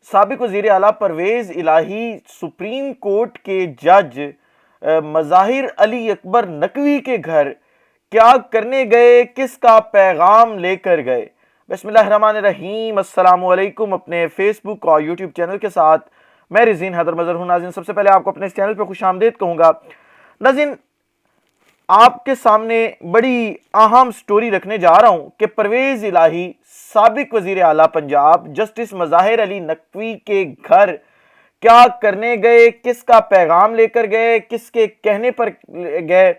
سابق وزیر اعلیٰ پرویز الہی سپریم کورٹ کے جج مظاہر علی اکبر نقوی کے گھر کیا کرنے گئے، کس کا پیغام لے کر گئے؟ بسم اللہ الرحمن الرحیم۔ السلام علیکم۔ اپنے فیس بک اور یوٹیوب چینل کے ساتھ میں رزین حیدر مظہر ہوں۔ ناظرین، سب سے پہلے آپ کو اپنے اس چینل پہ خوش آمدید کہوں گا۔ ناظرین، آپ کے سامنے بڑی اہم سٹوری رکھنے جا رہا ہوں کہ پرویز الہی سابق وزیر اعلیٰ پنجاب جسٹس مظاہر علی نقوی کے گھر کیا کرنے گئے، کس کا پیغام لے کر گئے، کس کے کہنے پر گئے۔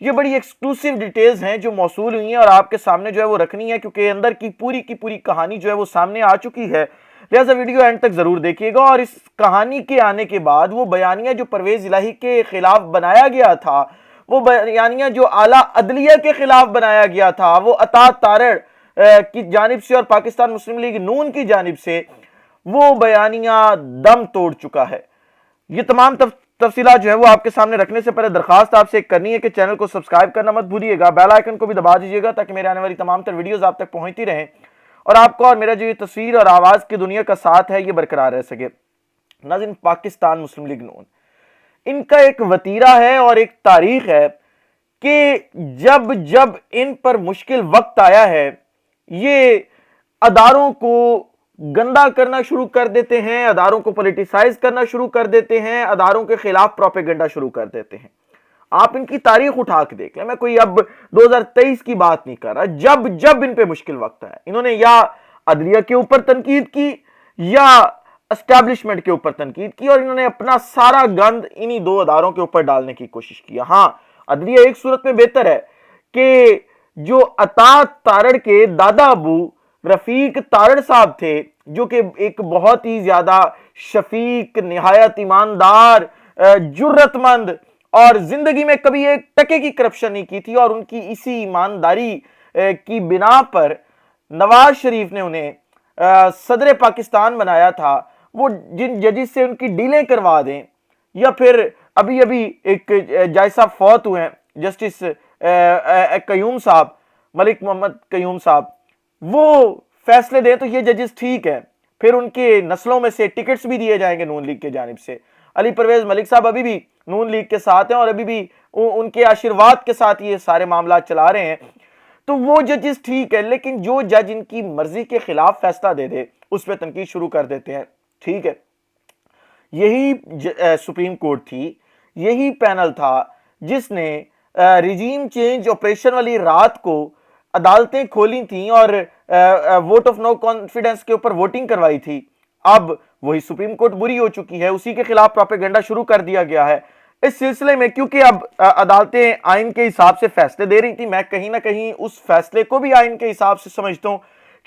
یہ بڑی ایکسکلوسیو ڈیٹیلز ہیں جو موصول ہوئی ہیں اور آپ کے سامنے جو ہے وہ رکھنی ہے، کیونکہ اندر کی پوری کہانی جو ہے وہ سامنے آ چکی ہے، لہٰذا ویڈیو اینڈ تک ضرور دیکھیے گا۔ اور اس کہانی کے آنے کے بعد وہ بیانیہ جو پرویز الہی کے خلاف بنایا گیا تھا، وہ بیانیہ جو اعلیٰ عدلیہ کے خلاف بنایا گیا تھا، وہ عطا تارڑ کی جانب سے اور پاکستان مسلم لیگ نون کی جانب سے، وہ بیانیہ دم توڑ چکا ہے۔ یہ تمام تفصیلات جو ہے وہ آپ کے سامنے رکھنے سے پہلے درخواست آپ سے کرنی ہے کہ چینل کو سبسکرائب کرنا مت بھولیے گا، بیل آئیکن کو بھی دبا دیجیے گا تاکہ میرے آنے والی تمام تر ویڈیوز آپ تک پہنچتی رہیں اور آپ کو اور میرا جو یہ تصویر اور آواز کی دنیا کا ساتھ ہے یہ برقرار رہ سکے۔ ناظرین، پاکستان مسلم لیگ نون ان کا ایک وتیرہ ہے اور ایک تاریخ ہے کہ جب ان پر مشکل وقت آیا ہے، یہ اداروں کو گندا کرنا شروع کر دیتے ہیں، اداروں کو پولیٹیسائز کرنا شروع کر دیتے ہیں، اداروں کے خلاف پروپیگنڈا شروع کر دیتے ہیں۔ آپ ان کی تاریخ اٹھا کے دیکھ لیں، میں کوئی اب 2023 کی بات نہیں کر رہا، جب ان پہ مشکل وقت آیا، انہوں نے یا عدلیہ کے اوپر تنقید کی یا اسٹیبلشمنٹ کے اوپر تنقید کی، اور انہوں نے اپنا سارا گند انہی دو اداروں کے اوپر ڈالنے کی کوشش کیا۔ ہاں، عدلیہ ایک صورت میں بہتر ہے کہ جو عطا تارڑ کے دادا ابو رفیق تارڑ صاحب تھے، جو کہ ایک بہت ہی زیادہ شفیق، نہایت ایماندار، جرت مند اور زندگی میں کبھی ایک ٹکے کی کرپشن نہیں کی تھی، اور ان کی اسی ایمانداری کی بنا پر نواز شریف نے انہیں صدر پاکستان بنایا تھا، وہ جن ججز سے ان کی ڈیلیں کروا دیں، یا پھر ابھی ایک جج صاحب فوت ہوئے ہیں، جسٹس قیوم صاحب، ملک محمد قیوم صاحب، وہ فیصلے دیں تو یہ ججز ٹھیک ہے، پھر ان کے نسلوں میں سے ٹکٹس بھی دیے جائیں گے نون لیگ کے جانب سے۔ علی پرویز ملک صاحب ابھی بھی نون لیگ کے ساتھ ہیں اور ابھی بھی ان کے آشیرواد کے ساتھ یہ سارے معاملات چلا رہے ہیں، تو وہ ججز ٹھیک ہے، لیکن جو جج ان کی مرضی کے خلاف فیصلہ دے دے اس پہ تنقید شروع کر دیتے ہیں۔ ٹھیک ہے، یہی سپریم کورٹ تھی، یہی پینل تھا جس نے ریجیم چینج آپریشن والی رات کو عدالتیں کھولی تھیں اور ووٹ آف نو کانفیڈنس کے اوپر ووٹنگ کروائی تھی۔ اب وہی سپریم کورٹ بری ہو چکی ہے، اسی کے خلاف پروپیگنڈا شروع کر دیا گیا ہے۔ اس سلسلے میں کیونکہ اب عدالتیں آئین کے حساب سے فیصلے دے رہی تھی، میں کہیں نہ کہیں اس فیصلے کو بھی آئین کے حساب سے سمجھتا ہوں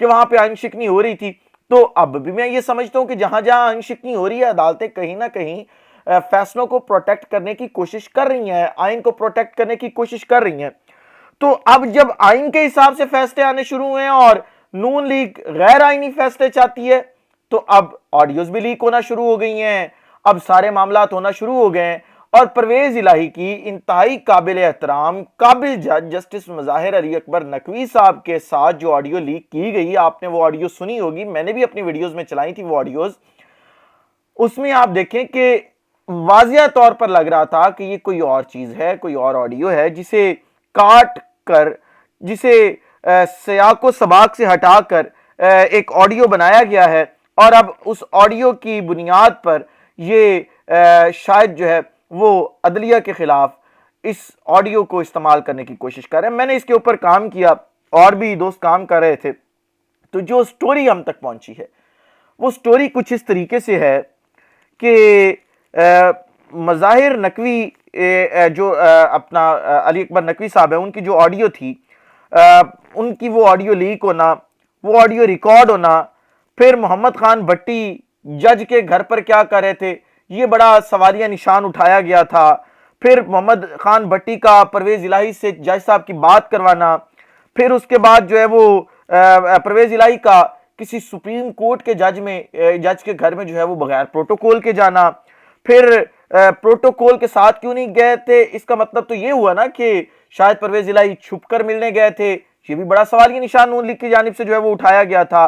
کہ وہاں پہ آئین شکنی ہو رہی تھی، تو اب بھی میں یہ سمجھتا ہوں کہ جہاں آئین شکنی ہو رہی ہے، عدالتیں کہیں نہ کہیں فیصلوں کو پروٹیکٹ کرنے کی کوشش کر رہی ہیں، آئین کو پروٹیکٹ کرنے کی کوشش کر رہی ہیں۔ تو اب جب آئین کے حساب سے فیصلے آنے شروع ہوئے ہیں اور نون لیگ غیر آئینی فیصلے چاہتی ہے، تو اب آڈیوز بھی لیک ہونا شروع ہو گئی ہیں، اب سارے معاملات ہونا شروع ہو گئے ہیں، اور پرویز الہی کی انتہائی قابل احترام قابل جج جسٹس مظاہر علی اکبر نقوی صاحب کے ساتھ جو آڈیو لیک کی گئی، آپ نے وہ آڈیو سنی ہوگی، میں نے بھی اپنی ویڈیوز میں چلائی تھی وہ آڈیوز، اس میں آپ دیکھیں کہ واضح طور پر لگ رہا تھا کہ یہ کوئی اور چیز ہے، کوئی اور آڈیو ہے جسے کاٹ کر، جسے سیاق و سباق سے ہٹا کر ایک آڈیو بنایا گیا ہے، اور اب اس آڈیو کی بنیاد پر یہ شاید جو ہے وہ عدلیہ کے خلاف اس آڈیو کو استعمال کرنے کی کوشش کر رہے ہیں۔ میں نے اس کے اوپر کام کیا، اور بھی دوست کام کر رہے تھے، تو جو سٹوری ہم تک پہنچی ہے وہ سٹوری کچھ اس طریقے سے ہے کہ مظاہر نقوی جو اپنا علی اکبر نقوی صاحب ہے، ان کی جو آڈیو تھی، ان کی وہ آڈیو لیک ہونا، وہ آڈیو ریکارڈ ہونا، پھر محمد خان بھٹی جج کے گھر پر کیا کر رہے تھے، یہ بڑا سوالیہ نشان اٹھایا گیا تھا، پھر محمد خان بھٹی کا پرویز الہی سے جج صاحب کی بات کروانا، پھر اس کے بعد جو ہے وہ پرویز الہی کا کسی سپریم کورٹ کے جج کے گھر میں جو ہے وہ بغیر پروٹوکول کے جانا، پھر پروٹوکول کے ساتھ کیوں نہیں گئے تھے، اس کا مطلب تو یہ ہوا نا کہ شاید پرویز الہی چھپ کر ملنے گئے تھے، یہ بھی بڑا سوالیہ نشان نون لیگ کی جانب سے جو ہے وہ اٹھایا گیا تھا۔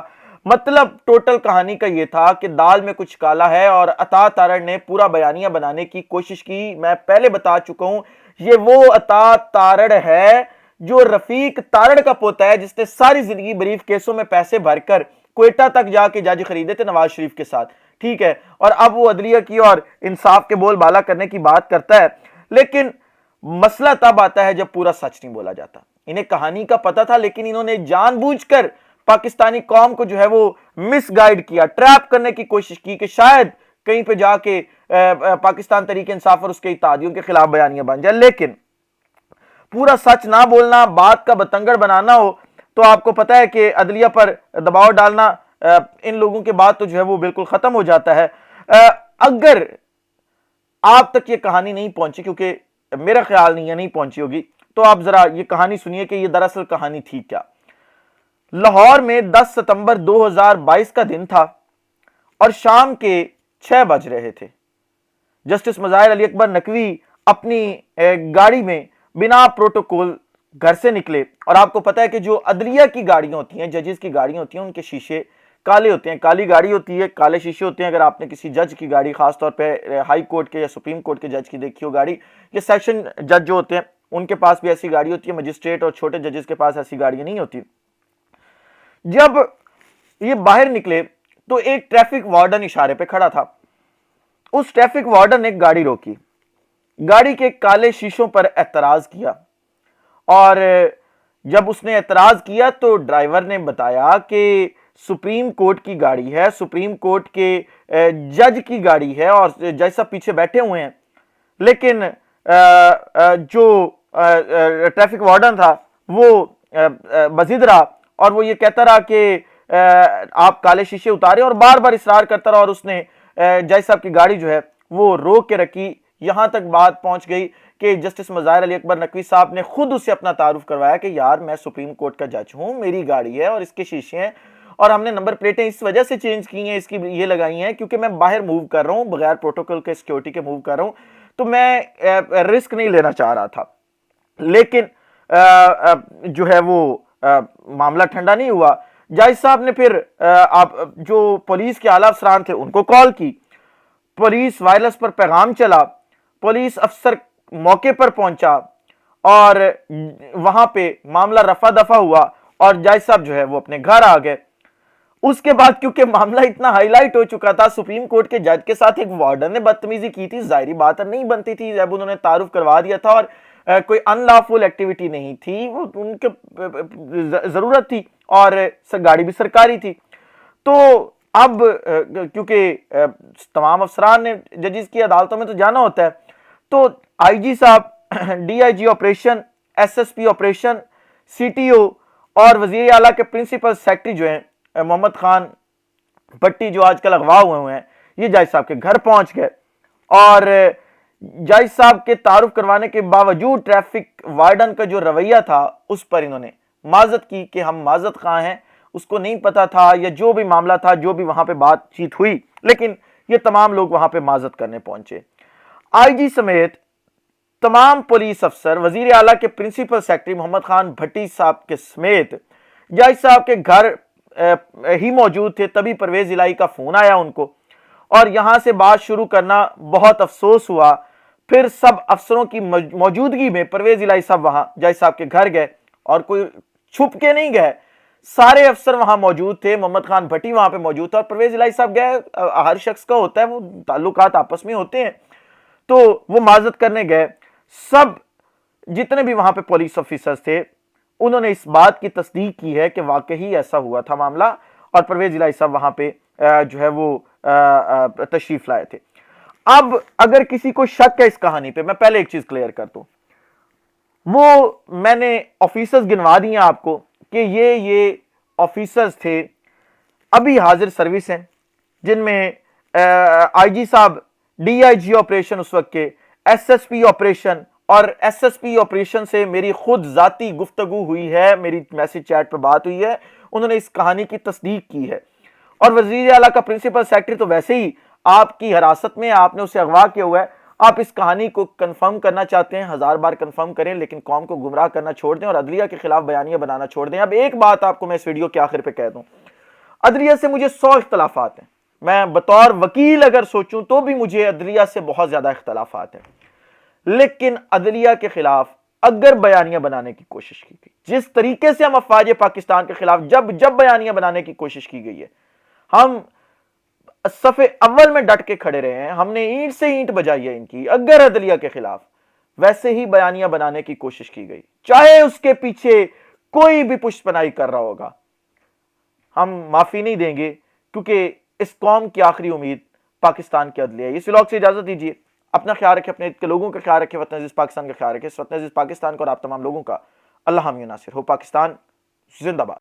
مطلب ٹوٹل کہانی کا یہ تھا کہ دال میں کچھ کالا ہے اور عطا تارڑ نے پورا بیانیہ بنانے کی کوشش کی. میں پہلے بتا چکا ہوں یہ وہ عطا تارڑ ہے جو رفیق تارڑ کا پوتا ہے جس نے ساری زندگی بریف کیسوں میں پیسے بھر کر کوئٹہ تک جا کے جج خریدے تھے نواز شریف کے ساتھ, ٹھیک ہے, اور اب وہ عدلیہ کی اور انصاف کے بول بالا کرنے کی بات کرتا ہے. لیکن مسئلہ تب آتا ہے جب پورا سچ نہیں بولا جاتا. انہیں کہانی کا پتہ تھا لیکن انہوں نے جان بوجھ کر پاکستانی قوم کو جو ہے وہ مس گائیڈ کیا, ٹریپ کرنے کی کوشش کی کہ شاید کہیں پہ جا کے پاکستان تحریک انصاف اور اس کے اتحادیوں کے خلاف بیانیہ بن جائے. لیکن پورا سچ نہ بولنا, بات کا بتنگڑ بنانا ہو تو آپ کو پتا ہے کہ عدلیہ پر دباؤ ڈالنا ان لوگوں کے بعد تو جو ہے وہ بالکل ختم ہو جاتا ہے. اگر آپ تک یہ کہانی نہیں پہنچی, کیونکہ میرا خیال نہیں ہے نہیں پہنچی ہوگی, تو آپ ذرا یہ کہانی سنیے کہ یہ دراصل کہانی تھی کیا. لاہور میں 10 ستمبر 2022 کا دن تھا اور شام کے 6 بج رہے تھے. جسٹس مظاہر علی اکبر نقوی اپنی گاڑی میں بنا پروٹوکول گھر سے نکلے, اور آپ کو پتا ہے کہ جو عدلیہ کی گاڑیاں ہوتی ہیں, ججز کی گاڑیاں ہوتی ہیں, ان کے شیشے کالے ہوتے ہیں, کالی گاڑی ہوتی ہے, کالے شیشے ہوتے ہیں. اگر آپ نے کسی جج کی گاڑی, خاص طور پہ ہائی کورٹ کے یا سپریم کورٹ کے جج کی دیکھی ہو گاڑی, یا سیشن جج جو ہوتے ہیں ان کے پاس بھی ایسی گاڑی ہوتی ہے, مجسٹریٹ اور چھوٹے ججز کے پاس ایسی گاڑیاں نہیں ہوتی. جب یہ باہر نکلے تو ایک ٹریفک وارڈن اشارے پہ کھڑا تھا. اس ٹریفک وارڈن نے گاڑی روکی, گاڑی کے کالے شیشوں پر اعتراض کیا, اور جب اس نے اعتراض کیا تو ڈرائیور نے بتایا کہ سپریم کورٹ کی گاڑی ہے, سپریم کورٹ کے جج کی گاڑی ہے, اور جج صاحب پیچھے بیٹھے ہوئے ہیں. لیکن جو ٹریفک وارڈن تھا وہ مزید رہا, اور وہ یہ کہتا رہا کہ آپ کالے شیشے اتارے, اور بار بار اصرار کرتا رہا, اور اس نے جج صاحب کی گاڑی جو ہے وہ روک کے رکھی. یہاں تک بات پہنچ گئی کہ جسٹس مظاہر علی اکبر نقوی صاحب نے خود اسے اپنا تعارف کروایا کہ یار میں سپریم کورٹ کا جج ہوں, میری گاڑی ہے اور اس کے شیشے ہیں, اور ہم نے نمبر پلیٹیں اس وجہ سے چینج کی ہیں, اس کی یہ لگائی ہیں کیونکہ میں باہر موو کر رہا ہوں, بغیر پروٹوکول کے سیکیورٹی کے موو کر رہا ہوں, تو میں رسک نہیں لینا چاہ رہا تھا. لیکن جو ہے وہ معاملہ ٹھنڈا نہیں ہوا. جج صاحب نے پھر جو پولیس کے اعلیٰ افسران تھے ان کو کال کی, پولیس وائرلیس پر پیغام چلا, پولیس افسر موقع پر پہنچا, اور وہاں پہ معاملہ رفع دفع ہوا, اور جج صاحب جو ہے وہ اپنے گھر آ گئے. اس کے بعد کیونکہ معاملہ اتنا ہائی لائٹ ہو چکا تھا, سپریم کورٹ کے جج کے ساتھ ایک وارڈن نے بدتمیزی کی تھی, ظاہری بات نہیں بنتی تھی, جب انہوں نے تعارف کروا دیا تھا, اور کوئی ان لافل ایکٹیویٹی نہیں تھی, وہ ان کے ضرورت تھی, اور گاڑی بھی سرکاری تھی. تو اب کیونکہ تمام افسران نے ججز کی عدالتوں میں تو جانا ہوتا ہے, تو آئی جی صاحب, D I G operation, S S P operation, C T O, اور وزیر اعلیٰ کے پرنسپل سیکرٹری جو ہیں محمد خان بھٹی, جو آج کل اغوا ہوئے ہیں, یہ جج صاحب کے گھر پہنچ گئے. اور جج صاحب کے تعارف کروانے کے باوجود ٹریفک وارڈن کا جو رویہ تھا اس پر انہوں نے معذرت کی کہ ہم معذرت خواہ ہیں, اس کو نہیں پتا تھا, یا جو بھی معاملہ تھا, جو بھی وہاں پہ بات چیت ہوئی, لیکن یہ تمام لوگ وہاں پہ معذرت کرنے پہنچے. آئی جی سمیت تمام پولیس افسر, وزیر اعلیٰ کے پرنسپل سیکرٹری محمد خان بھٹی صاحب کے سمیت جج صاحب کے گھر ہی موجود تھے. تبھی پرویز الہی کا فون آیا ان کو, اور یہاں سے بات شروع کرنا بہت افسوس ہوا. پھر سب افسروں کی موجودگی میں پرویز الہی صاحب وہاں جج صاحب کے گھر گئے, اور کوئی چھپ کے نہیں گئے, سارے افسر وہاں موجود تھے, محمد خان بھٹی وہاں پہ موجود تھا, اور پرویز الہی صاحب گئے. ہر شخص کا ہوتا ہے, وہ تعلقات آپس میں ہوتے ہیں, تو وہ معذرت کرنے گئے. سب جتنے بھی وہاں پہ پولیس آفیسرز تھے انہوں نے اس بات کی تصدیق کی ہے کہ واقعی ایسا ہوا تھا معاملہ, اور پرویز الہی صاحب وہاں پہ جو ہے وہ تشریف لائے تھے. اب اگر کسی کو شک ہے اس کہانی پہ, میں پہلے ایک چیز کلیئر کر دوں, وہ میں نے آفیسرز گنوا دی ہیں آپ کو کہ یہ آفیسرز تھے ابھی حاضر سروس ہیں, جن میں آئی جی صاحب, ڈی آئی جی آپریشن اس وقت کے, ایس ایس پی آپریشن, اور ایس ایس پی آپریشن سے میری خود ذاتی گفتگو ہوئی ہے, میری میسج چیٹ پہ بات ہوئی ہے, انہوں نے اس کہانی کی تصدیق کی ہے. اور وزیر اعلیٰ کا پرنسپل سیکرٹری تو ویسے ہی آپ کی حراست میں, آپ نے اسے اغوا کیا ہوا ہے. آپ اس کہانی کو کنفرم کرنا چاہتے ہیں, 1000 بار کنفرم کریں, لیکن قوم کو گمراہ کرنا چھوڑ دیں اور عدلیہ کے خلاف بیانیہ بنانا چھوڑ دیں. اب ایک بات آپ کو میں اس ویڈیو کے آخر پہ کہہ دوں, عدلیہ سے مجھے 100 اختلافات ہیں، میں بطور وکیل اگر سوچوں تو بھی مجھے عدلیہ سے بہت زیادہ اختلافات ہیں، لیکن عدلیہ کے خلاف اگر بیانیہ بنانے کی کوشش کی گئی، جس طریقے سے ہم افواج پاکستان کے خلاف جب بیانیہ بنانے کی کوشش کی گئی ہے، ہم صف اول میں ڈٹ کے کھڑے رہے ہیں، ہم نے اینٹ سے اینٹ بجائی ہے ان کی، اگر عدلیہ کے خلاف ویسے ہی بیانیہ بنانے کی کوشش کی گئی، چاہے اس کے پیچھے کوئی بھی پشت پناہی کر رہا ہوگا، ہم معافی نہیں دیں گے، کیونکہ اس قوم کی آخری امید پاکستان کی عدلیہ ہے۔ اس ولاگ سے اجازت دیجیے، اپنا خیال رکھیں، اپنے کے لوگوں کا خیال رکھیں، وطن عزیز پاکستان کا خیال رکھیں، اس وطن عزیز پاکستان کو اور آپ تمام لوگوں کا اللہ حامی و ناصر ہو۔ پاکستان زندہ باد۔